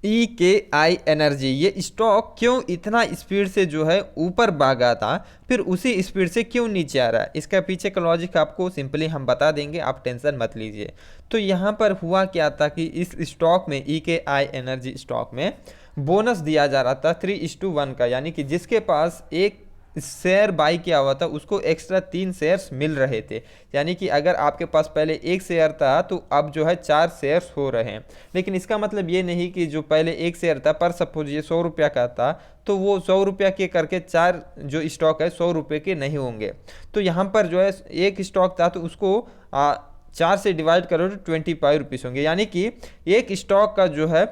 EKI energy, ये stock क्यों इतना स्पीड से जो है ऊपर भागा था, फिर उसी स्पीड से क्यों नीचे आ रहा है, इसका पीछे का लॉजिक आपको सिंपली हम बता देंगे, आप टेंशन मत लीजिए। तो यहाँ पर हुआ क्या था कि इस स्टॉक में, EKI एनर्जी स्टॉक में बोनस दिया जा रहा था 3:1 का, यानी कि जिसके पास एक शेयर बाई किया हुआ था उसको एक्स्ट्रा 3 शेयर्स मिल रहे थे। यानी कि अगर आपके पास पहले एक शेयर था तो अब जो है 4 शेयर्स हो रहे हैं। लेकिन इसका मतलब ये नहीं कि जो पहले एक शेयर था, पर सपोज ये 100 रुपया का था, तो वो 100 रुपया के करके 4 जो स्टॉक है 100 रुपये के नहीं होंगे। तो यहाँ पर जो है एक स्टॉक था तो उसको 4 से डिवाइड करो तो 25 रुपीज़ होंगे, यानी कि एक स्टॉक का जो है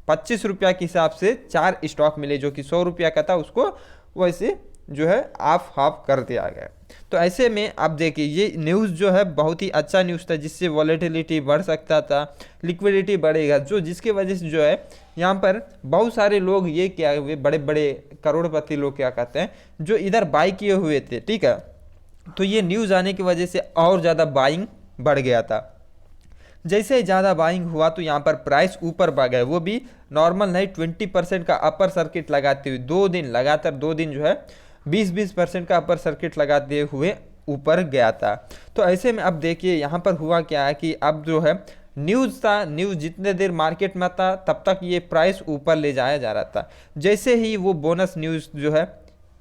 25 रुपया के हिसाब से 4 स्टॉक मिले, जो कि 100 रुपया का था उसको वैसे जो है हाफ हाफ कर दिया गया। तो ऐसे में आप देखिए ये न्यूज़ जो है बहुत ही अच्छा न्यूज़ था, जिससे वॉलेटिलिटी बढ़ सकता था, लिक्विडिटी बढ़ेगा, जो जिसकी वजह से जो है यहाँ पर बहुत सारे लोग ये क्या हुए, बड़े बड़े करोड़पति लोग क्या कहते हैं, जो इधर बाई किए हुए थे, ठीक है। तो ये न्यूज़ आने की वजह से और ज़्यादा बाइंग बढ़ गया था। जैसे ही ज़्यादा बाइंग हुआ तो यहाँ पर प्राइस ऊपर भाग गया, वो भी नॉर्मल नहीं, 20% का अपर सर्किट लगाते हुए 2 दिन लगातार, 2 दिन जो है 20-20% का अपर सर्किट लगाते हुए ऊपर गया था। तो ऐसे में अब देखिए यहाँ पर हुआ क्या है कि अब जो है न्यूज़ था, न्यूज़ जितने देर मार्केट में था तब तक ये प्राइस ऊपर ले जाया जा रहा था। जैसे ही वो बोनस न्यूज़ जो है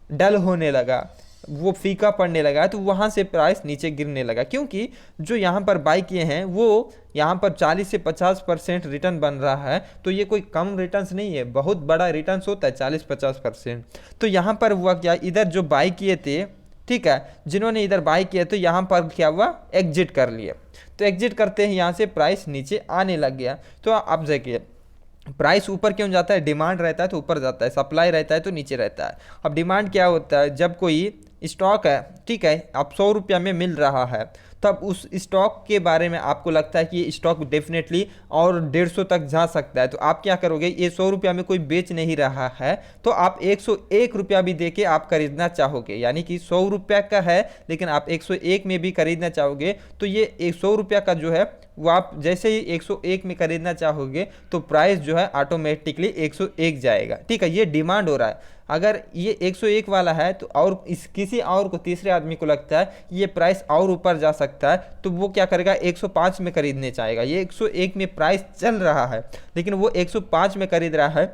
डल होने लगा, वो फीका पड़ने लगा, तो वहाँ से प्राइस नीचे गिरने लगा, क्योंकि जो यहाँ पर बाई किए हैं वो यहाँ पर 40 से 50% रिटर्न बन रहा है। तो ये कोई कम रिटर्न्स नहीं है, बहुत बड़ा रिटर्न्स होता है 40-50%। तो यहाँ पर हुआ क्या, इधर जो बाई किए थे, ठीक है, जिन्होंने इधर बाई किया तो यहाँ पर क्या हुआ, एग्जिट कर लिए। तो एग्जिट करते ही यहाँ से प्राइस नीचे आने लग गया। तो आप देखिए प्राइस ऊपर क्यों जाता है, डिमांड रहता है तो ऊपर जाता है, सप्लाई रहता है तो नीचे रहता है। अब डिमांड क्या होता है, जब कोई स्टॉक है, ठीक है, अब 100 रुपया में मिल रहा है, तब उस स्टॉक के बारे में आपको लगता है कि ये स्टॉक डेफिनेटली और 150 तक जा सकता है, तो आप क्या करोगे, ये 100 रुपया में कोई बेच नहीं रहा है तो आप 101 रुपया भी दे के आप खरीदना चाहोगे, यानी कि 100 रुपया का है लेकिन आप 101 में भी खरीदना चाहोगे। तो ये 100 रुपया का जो है वो आप जैसे ही 101 में खरीदना चाहोगे तो प्राइस जो है ऑटोमेटिकली 101 जाएगा, ठीक है, ये डिमांड हो रहा है। अगर ये 101 वाला है तो और इस किसी और को, तीसरे आदमी को लगता है ये प्राइस और ऊपर जा सकता है, तो वो क्या करेगा, 105 में खरीदने चाहेगा। ये 101 में प्राइस चल रहा है लेकिन वो 105 में खरीद रहा है,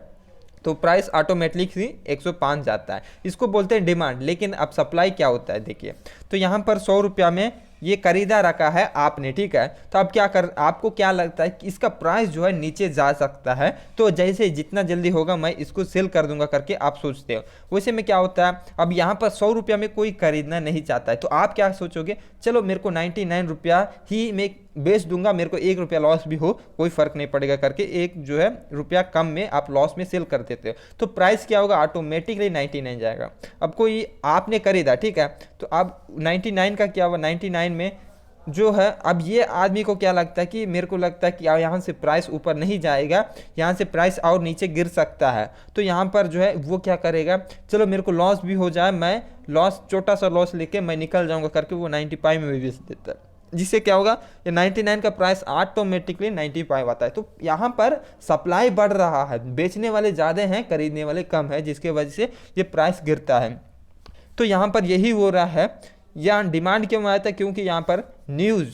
तो प्राइस ऑटोमेटिकली 105 जाता है, इसको बोलते हैं डिमांड। लेकिन अब सप्लाई क्या होता है देखिए, तो यहाँ पर 100 रुपया में ये खरीदा रखा है आपने, ठीक है, तो अब क्या कर, आपको क्या लगता है कि इसका प्राइस जो है नीचे जा सकता है, तो जैसे जितना जल्दी होगा मैं इसको सेल कर दूंगा करके आप सोचते हो। वैसे में क्या होता है, अब यहाँ पर 100 रुपया में कोई खरीदना नहीं चाहता है, तो आप क्या सोचोगे, चलो मेरे को 99 रुपया ही में बेच दूंगा, मेरे को 1 रुपया लॉस भी हो कोई फर्क नहीं पड़ेगा करके एक जो है रुपया कम में आप लॉस में सेल कर देते हो, तो प्राइस क्या होगा, ऑटोमेटिकली 99 जाएगा। अब कोई आपने खरीदा, ठीक है, तो अब 99 का क्या हुआ, 99 में जो है, अब ये आदमी को क्या लगता है कि मेरे को लगता है कि यहाँ से प्राइस ऊपर नहीं जाएगा, यहाँ से प्राइस और नीचे गिर सकता है, तो यहाँ पर जो है वो क्या करेगा, चलो मेरे को लॉस भी हो जाए, मैं लॉस, छोटा सा लॉस लेके मैं निकल जाऊंगा करके वो 95 में बेच देता है, जिससे क्या होगा, ये 99 का प्राइस ऑटोमेटिकली 95 आता है। तो यहाँ पर सप्लाई बढ़ रहा है, बेचने वाले ज़्यादा हैं, खरीदने वाले कम है, जिसके वजह से ये प्राइस गिरता है। तो यहाँ पर यही हो रहा है। यहाँ डिमांड क्यों आया था, क्योंकि यहाँ पर न्यूज़,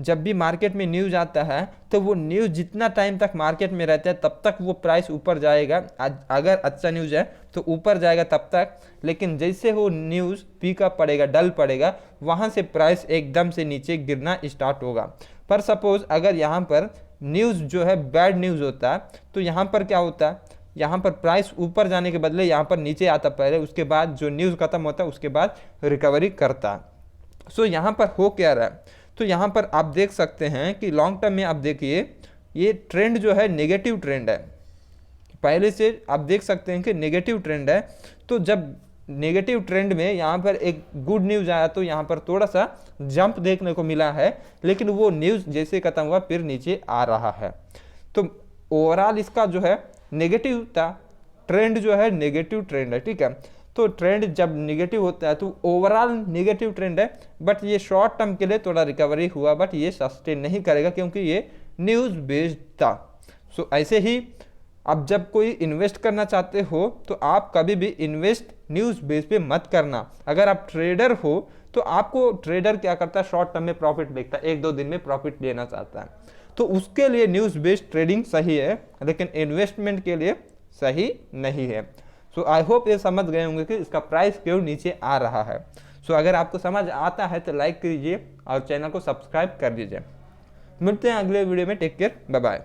जब भी मार्केट में न्यूज़ आता है तो वो न्यूज़ जितना टाइम तक मार्केट में रहता है तब तक वो प्राइस ऊपर जाएगा, अगर अच्छा न्यूज़ है तो ऊपर जाएगा तब तक, लेकिन जैसे वो न्यूज़ पीका पड़ेगा, डल पड़ेगा, वहाँ से प्राइस एकदम से नीचे गिरना स्टार्ट होगा। पर सपोज़ अगर यहाँ पर न्यूज़ जो है बैड न्यूज़ होता है तो यहाँ पर क्या होता है, यहाँ पर प्राइस ऊपर जाने के बदले यहाँ पर नीचे आता पहले, उसके बाद जो न्यूज़ खत्म होता है उसके बाद रिकवरी करता। सो यहाँ पर हो क्या रहा है, तो यहाँ पर आप देख सकते हैं कि लॉन्ग टर्म में आप देखिए ये ट्रेंड जो है नेगेटिव ट्रेंड है, पहले से आप देख सकते हैं कि नेगेटिव ट्रेंड है। तो जब नेगेटिव ट्रेंड में यहाँ पर एक गुड न्यूज़ आया तो यहाँ पर थोड़ा सा जंप देखने को मिला है, लेकिन वो न्यूज़ जैसे खत्म हुआ फिर नीचे आ रहा है। तो ओवरऑल इसका जो है नेगेटिव था, ट्रेंड जो है नेगेटिव ट्रेंड है, ठीक है। तो ट्रेंड जब नेगेटिव होता है तो ओवरऑल नेगेटिव ट्रेंड है, बट ये शॉर्ट टर्म के लिए थोड़ा रिकवरी हुआ, बट ये सस्टेन नहीं करेगा क्योंकि ये न्यूज़ बेस्ड था। सो ऐसे ही अब जब कोई इन्वेस्ट करना चाहते हो तो आप कभी भी इन्वेस्ट न्यूज़ बेस पे मत करना। अगर आप ट्रेडर हो तो आपको ट्रेडर क्या करता है, शॉर्ट टर्म में प्रॉफिट देखता है, 1-2 दिन में प्रॉफिट लेना चाहता है, तो उसके लिए न्यूज़ बेस्ड ट्रेडिंग सही है, लेकिन इन्वेस्टमेंट के लिए सही नहीं है। सो आई होप ये समझ गए होंगे कि इसका प्राइस क्यों नीचे आ रहा है। सो अगर आपको समझ आता है तो लाइक कीजिए और चैनल को सब्सक्राइब कर दीजिए। मिलते हैं अगले वीडियो में। Take care, bye bye.